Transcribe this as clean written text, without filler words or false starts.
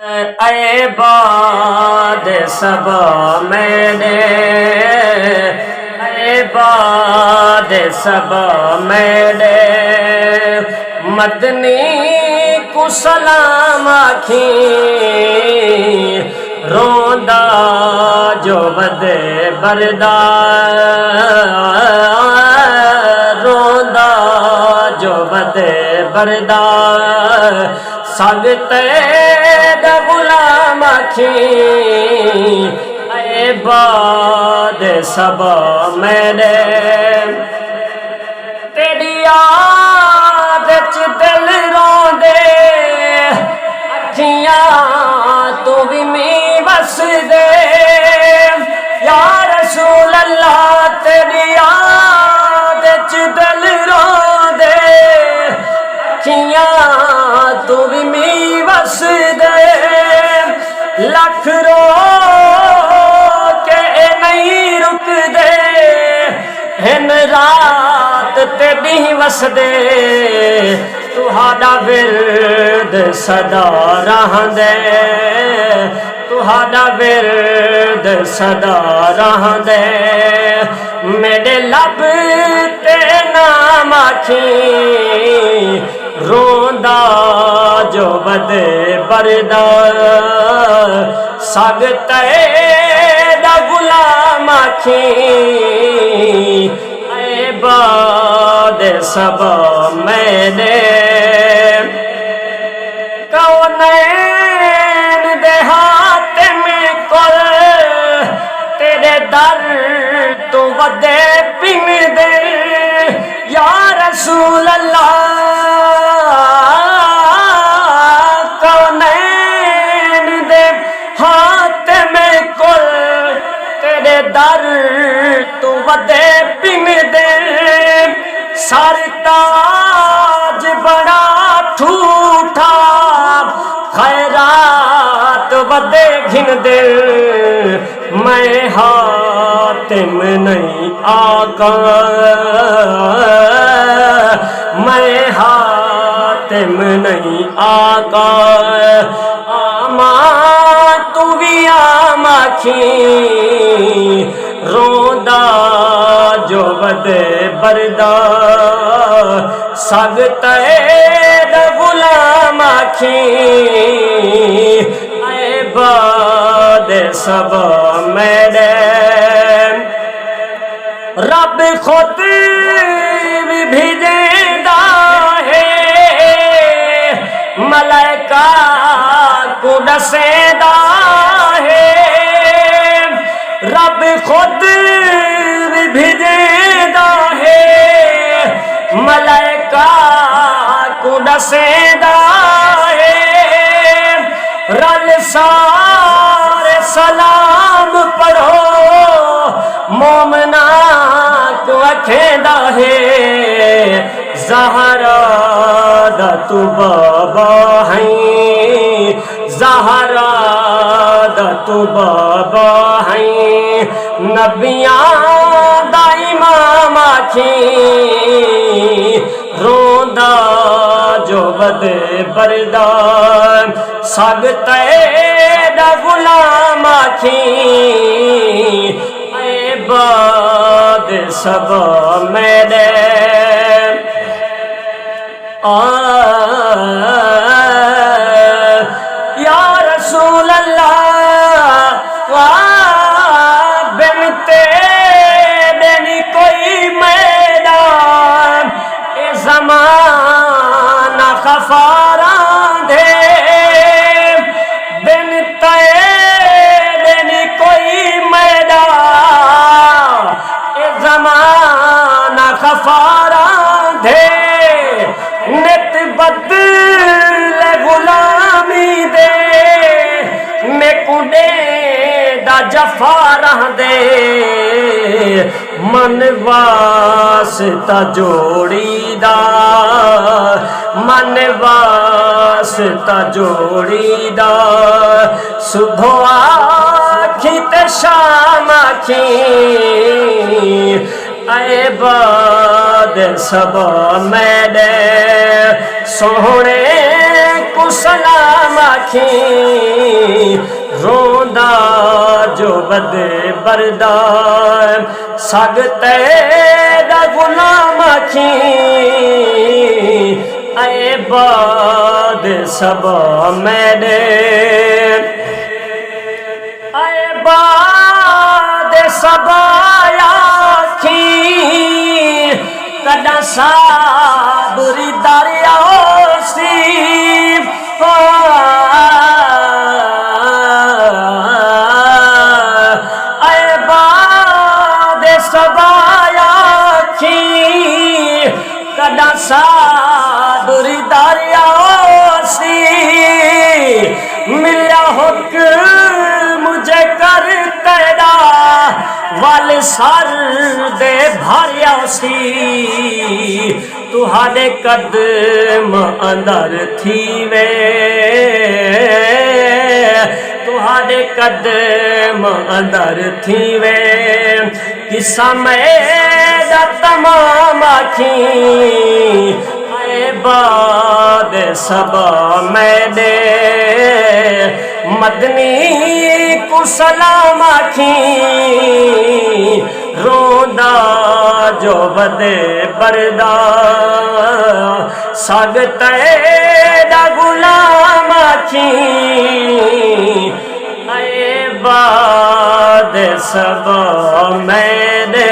ऐ बाद सब मैंने, ऐ बाद सब मैंने मदनी को सलाम आखी रोंदा जो बदे बरदार, रोंदा जो बदे बरदार सगते गुलाम आखी ऐ बाद सब मैंने तेरी याद च दिल रोंदे अखियां तू भी मैं बस दे या रसूल अल्लाह तेरी याद च दिल रोंदे अखियां तू भी मैं बस दे लख रो के नहीं रुक दे हिन रात तेरी वस दे तुहाडा विरद सदा रहंदे, तुहाडा विरद सदा रहंदे मेरे लब ते नाम आखी रोंदा जो बदे बरदार सगते दा गुलाम आखी ऐ बाद सब मैंने कौनैन दे हाथ में कुल तेरे दर तो वदे पिन दे या रसूल अल्लाह दर तू वदे पिन दे सरताज बड़ा ठूठा खैरात वदे घिन दे मैं हातिम नहीं आका, मैं हातिम नहीं आका आमा तू भी आम आखी रोंदा जो बदे बरदार सगते गुलाम आखी ऐ बाद सब मैंने रब खुद भी भेजेंदा है मलाइका को दसेदा है रब खुद भेजेदा है मलाइका को दसेदा है रल सारे सलाम पढ़ो मोमना को अखेदा है ज़हरा दा तू बाबा है ज़हरा दा तू बाबा है नबियां दा इमाम आखी रोंदा जो बदे बरदार सगते दा गुलाम आखी ऐ बाद सब मैंने या रसूल अल्लाह बिन तेरे नी कोई मैदान ए ज़माना खफारा दे बिन तेरे नी कोई मैदान ए ज़माना खफारा दे नित बदल गुलामी दे मैं कुडे दा जफा रह दे मन वास्ता जोड़ी दा मन वास्ता जोड़ी दा सुबह आखी ते शाम आखी ऐ बाद सब मैंने सोहने को सलाम आखी रोंदा जो बदे बरदार सग तेरा गुलाम आखी ऐ बाद सब मेरे ऐ बाद सब आखी कदा साबरी दरिया सी कदा साबरी दरिया सी मिलिया हुक्म मुझे कर तेरा वल सर दे भरिया सी तुहाडे कदम अंदर थी वे तुहाडे कदम अंदर थी वे किस्सा मेरा तमाम आखी ऐ बाद सब मैंने मदनी को सलाम आखी रोंदा जो बदे बरदा सग तेरा गुलाम आखी ऐ बाद सब मैंने